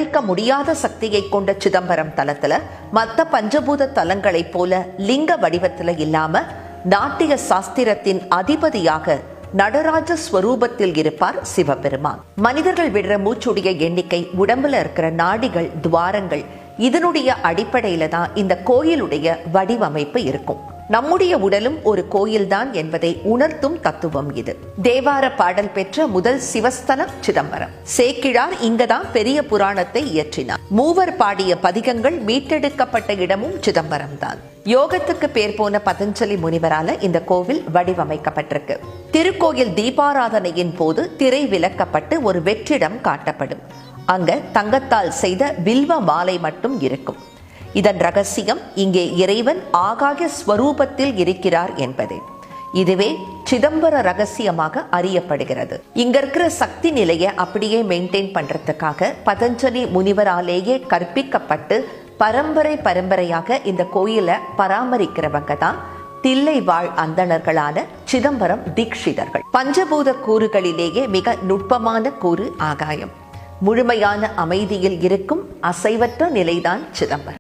விவரிக்க முடியாத சக்தியை கொண்ட சிதம்பரம் தலத்துல மற்ற பஞ்சபூத தலங்களைப் போல லிங்க வடிவத்துல இல்லாம நாட்டிய சாஸ்திரத்தின் அதிபதியாக நடராஜ ஸ்வரூபத்தில் இருப்பார் சிவபெருமான். மனிதர்கள் விடுற மூச்சுடைய எண்ணிக்கை, உடம்புல இருக்கிற நாடிகள், துவாரங்கள், இதனுடைய அடிப்படையில தான் இந்த கோயிலுடைய வடிவமைப்பு இருக்கும். நம்முடைய உடலும் ஒரு கோயில்தான் என்பதை உணர்த்தும் தத்துவம் இது. தேவார பாடல் பெற்ற முதல் சிவஸ்தலம் சிதம்பரம். சேக்கிழார் இங்கதான் பெரிய புராணத்தை இயற்றினார். மூவர் பாடிய பதிகங்கள் மீட்டெடுக்கப்பட்ட இடமும் சிதம்பரம் தான். யோகத்துக்கு பேர் போன பதஞ்சலி முனிவரால இந்த கோவில் வடிவமைக்கப்பட்டிருக்கு. திருக்கோயில் தீபாராதனையின் போது திரை விலக்கப்பட்டு ஒரு வெற்றிடம் காட்டப்படும். அங்க தங்கத்தால் செய்த வில்வ மாலை மட்டும் இருக்கும். இதன் ரகசியம் இங்கே இறைவன் ஆகாய ஸ்வரூபத்தில் இருக்கிறார் என்பதே. இதுவே சிதம்பர ரகசியமாக அறியப்படுகிறது. இங்க இருக்கிற சக்தி நிலையை அப்படியே மெயின்டைன் பண்றதுக்காக பதஞ்சலி முனிவராலேயே கற்பிக்கப்பட்டு பரம்பரையாக இந்த கோயிலை பராமரிக்கிறவங்க தான் தில்லை வாழ் அந்தணர்களான சிதம்பரம் தீட்சிதர்கள். பஞ்சபூத கூறுகளிலேயே மிக நுட்பமான கூறு ஆகாயம். முழுமையான அமைதியில் இருக்கும் அசைவற்ற நிலைதான் சிதம்பரம்.